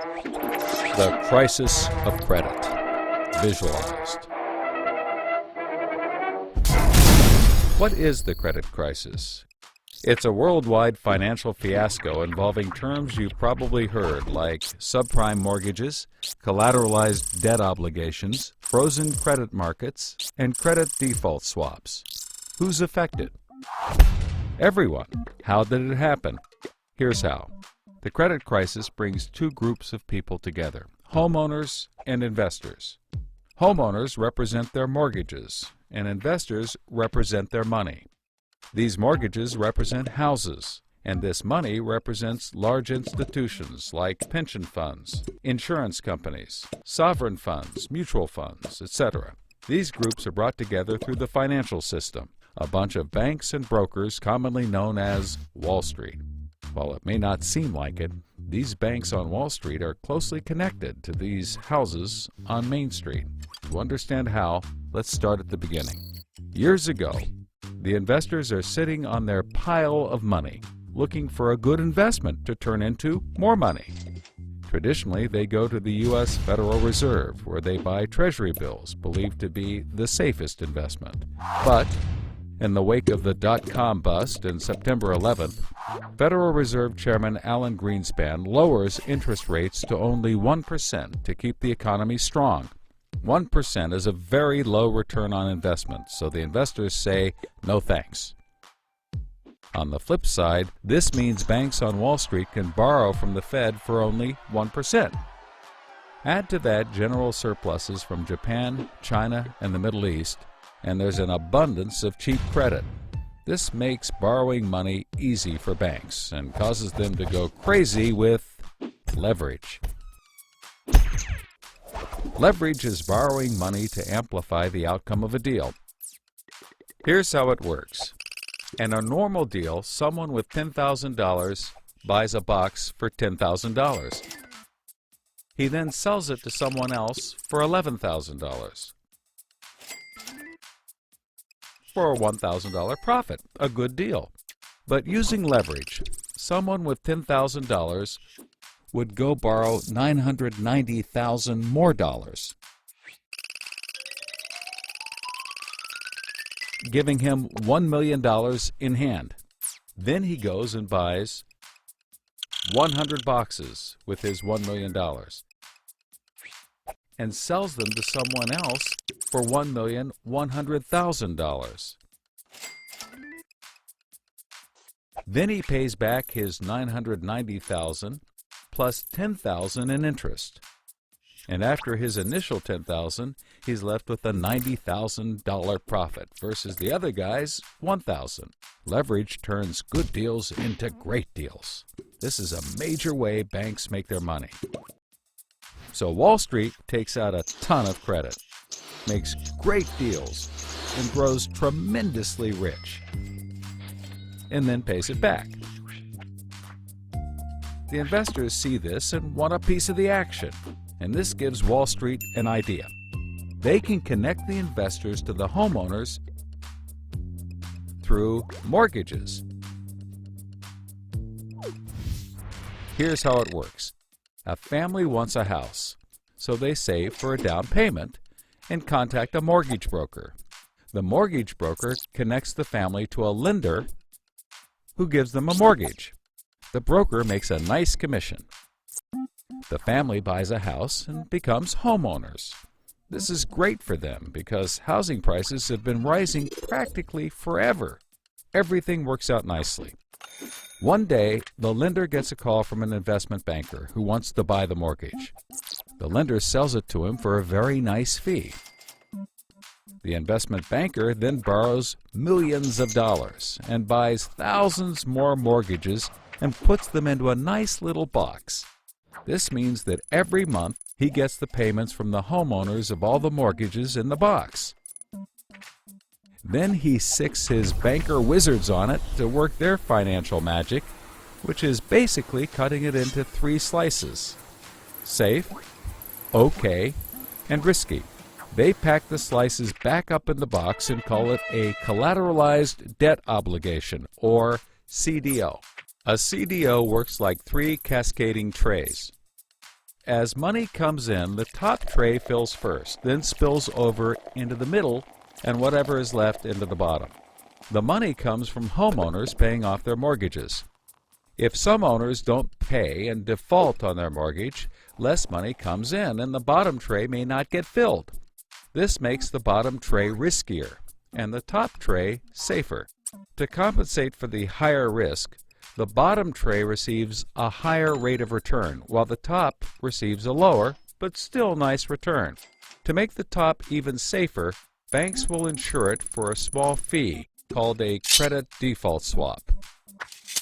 The crisis of credit, visualized. What is the credit crisis? It's a worldwide financial fiasco involving terms you've probably heard like subprime mortgages, collateralized debt obligations, frozen credit markets, and credit default swaps. Who's affected? Everyone. How did it happen? Here's how. The credit crisis brings two groups of people together, homeowners and investors. Homeowners represent their mortgages, and investors represent their money. These mortgages represent houses, and this money represents large institutions like pension funds, insurance companies, sovereign funds, mutual funds, etc. These groups are brought together through the financial system, a bunch of banks and brokers commonly known as Wall Street. While it may not seem like it, these banks on Wall Street are closely connected to these houses on Main Street. To understand how, let's start at the beginning. Years ago, the investors are sitting on their pile of money, looking for a good investment to turn into more money. Traditionally, they go to the U.S. Federal Reserve, where they buy Treasury bills, believed to be the safest investment. But in the wake of the dot-com bust in September 11th, Federal Reserve Chairman Alan Greenspan lowers interest rates to only 1% to keep the economy strong. 1% is a very low return on investment, so the investors say, no thanks. On the flip side, this means banks on Wall Street can borrow from the Fed for only 1%. Add to that general surpluses from Japan, China, and the Middle East, and there's an abundance of cheap credit. This makes borrowing money easy for banks and causes them to go crazy with leverage. Leverage is borrowing money to amplify the outcome of a deal. Here's how it works. In a normal deal, someone with $10,000 buys a box for $10,000. He then sells it to someone else for $11,000. For a $1,000 profit, a good deal. But using leverage, someone with $10,000 would go borrow $990,000 more dollars, giving him $1 million in hand. Then he goes and buys 100 boxes with his $1 million and sells them to someone else for $1,100,000. Then he pays back his $990,000 plus $10,000 in interest. And after his initial $10,000, he's left with a $90,000 profit versus the other guy's $1,000. Leverage turns good deals into great deals. This is a major way banks make their money. So Wall Street takes out a ton of credit, makes great deals, and grows tremendously rich, and then pays it back. The investors see this and want a piece of the action, and this gives Wall Street an idea. They can connect the investors to the homeowners through mortgages. Here's how it works. A family wants a house, so they save for a down payment and contact a mortgage broker. The mortgage broker connects the family to a lender who gives them a mortgage. The broker makes a nice commission. The family buys a house and becomes homeowners. This is great for them because housing prices have been rising practically forever. Everything works out nicely. One day, the lender gets a call from an investment banker who wants to buy the mortgage. The lender sells it to him for a very nice fee. The investment banker then borrows millions of dollars and buys thousands more mortgages and puts them into a nice little box. This means that every month he gets the payments from the homeowners of all the mortgages in the box. Then he sicks his banker wizards on it to work their financial magic, which is basically cutting it into 3 slices: safe, okay, and risky. They pack the slices back up in the box and call it a collateralized debt obligation, or CDO. A CDO works like 3 cascading trays. As money comes in, the top tray fills first, then spills over into the middle, and whatever is left into the bottom. The money comes from homeowners paying off their mortgages. If some owners don't pay and default on their mortgage, less money comes in and the bottom tray may not get filled. This makes the bottom tray riskier and the top tray safer. To compensate for the higher risk, the bottom tray receives a higher rate of return, while the top receives a lower, but still nice return. To make the top even safer, banks will insure it for a small fee called a credit default swap.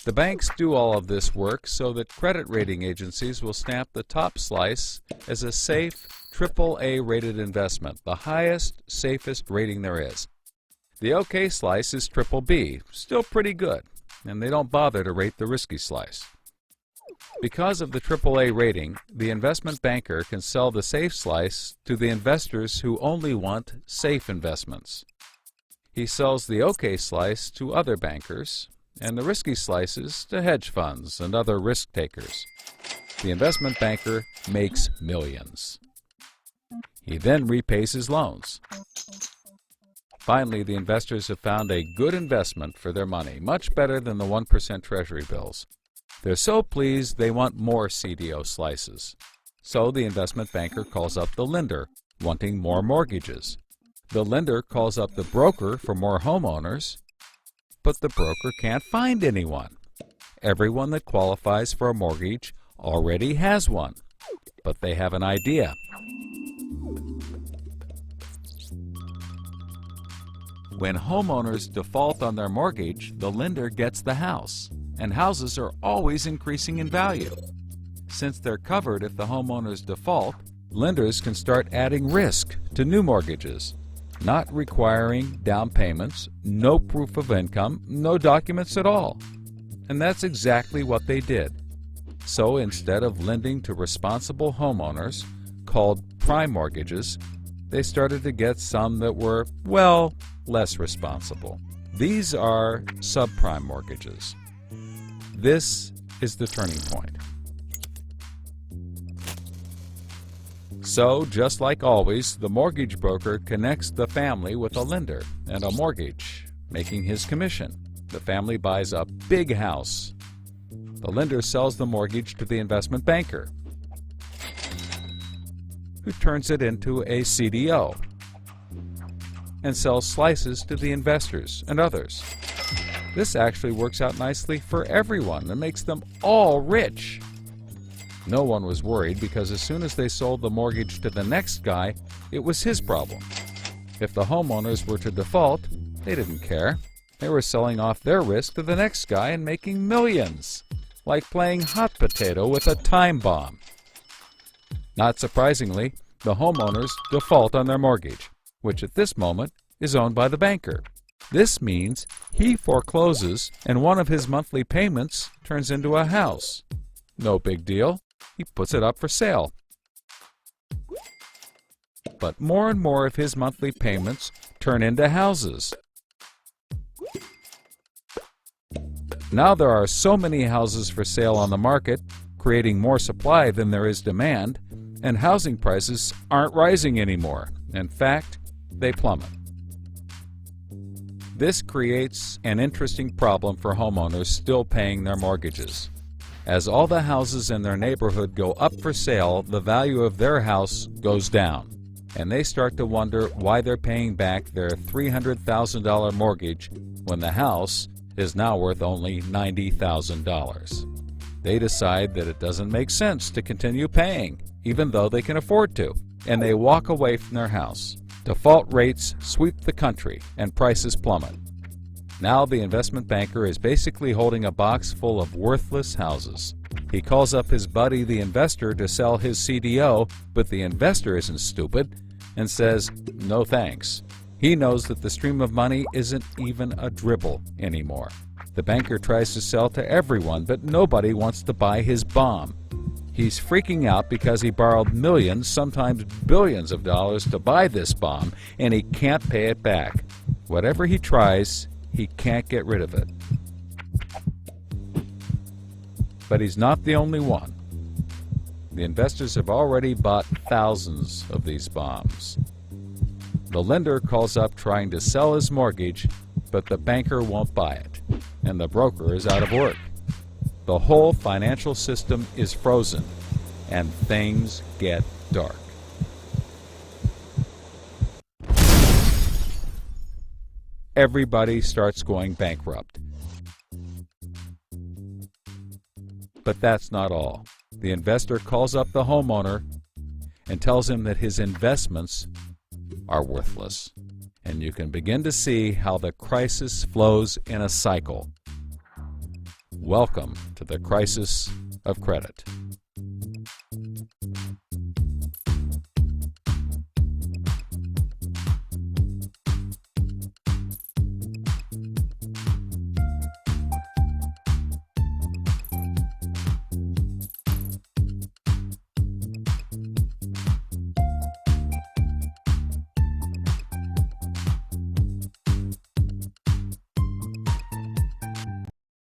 The banks do all of this work so that credit rating agencies will stamp the top slice as a safe, AAA rated investment, the highest, safest rating there is. The OK slice is BBB, still pretty good, and they don't bother to rate the risky slice. Because of the AAA rating, the investment banker can sell the safe slice to the investors who only want safe investments. He sells the OK slice to other bankers, and the risky slices to hedge funds and other risk takers. The investment banker makes millions. He then repays his loans. Finally, the investors have found a good investment for their money, much better than the 1% Treasury bills. They're so pleased they want more CDO slices. So the investment banker calls up the lender, wanting more mortgages. The lender calls up the broker for more homeowners, but the broker can't find anyone. Everyone that qualifies for a mortgage already has one, but they have an idea. When homeowners default on their mortgage, the lender gets the house, and houses are always increasing in value. Since they're covered if the homeowners default, lenders can start adding risk to new mortgages, not requiring down payments, no proof of income, no documents at all. And that's exactly what they did. So instead of lending to responsible homeowners, called prime mortgages, they started to get some that were, well, less responsible. These are subprime mortgages. This is the turning point. So, just like always, the mortgage broker connects the family with a lender and a mortgage, making his commission. The family buys a big house. The lender sells the mortgage to the investment banker, who turns it into a CDO and sells slices to the investors and others. This actually works out nicely for everyone and makes them all rich. No one was worried because as soon as they sold the mortgage to the next guy, it was his problem. If the homeowners were to default, they didn't care. They were selling off their risk to the next guy and making millions, like playing hot potato with a time bomb. Not surprisingly, the homeowners default on their mortgage, which at this moment is owned by the banker. This means he forecloses and one of his monthly payments turns into a house. No big deal. He puts it up for sale. But more and more of his monthly payments turn into houses. Now there are so many houses for sale on the market, creating more supply than there is demand, and housing prices aren't rising anymore. In fact, they plummet. This creates an interesting problem for homeowners still paying their mortgages. As all the houses in their neighborhood go up for sale, the value of their house goes down, and they start to wonder why they're paying back their $300,000 mortgage when the house is now worth only $90,000. They decide that it doesn't make sense to continue paying, even though they can afford to, and they walk away from their house. Default rates sweep the country and prices plummet. Now the investment banker is basically holding a box full of worthless houses. He calls up his buddy the investor to sell his CDO, but the investor isn't stupid and says no thanks. He knows that the stream of money isn't even a dribble anymore. The banker tries to sell to everyone, but nobody wants to buy his bomb. He's freaking out because he borrowed millions, sometimes billions of dollars to buy this bomb, and he can't pay it back. Whatever he tries, he can't get rid of it. But he's not the only one. The investors have already bought thousands of these bombs. The lender calls up trying to sell his mortgage, but the banker won't buy it, and the broker is out of work. The whole financial system is frozen, and things get dark. Everybody starts going bankrupt. But that's not all. The investor calls up the homeowner and tells him that his investments are worthless. And you can begin to see how the crisis flows in a cycle. Welcome to the crisis of credit.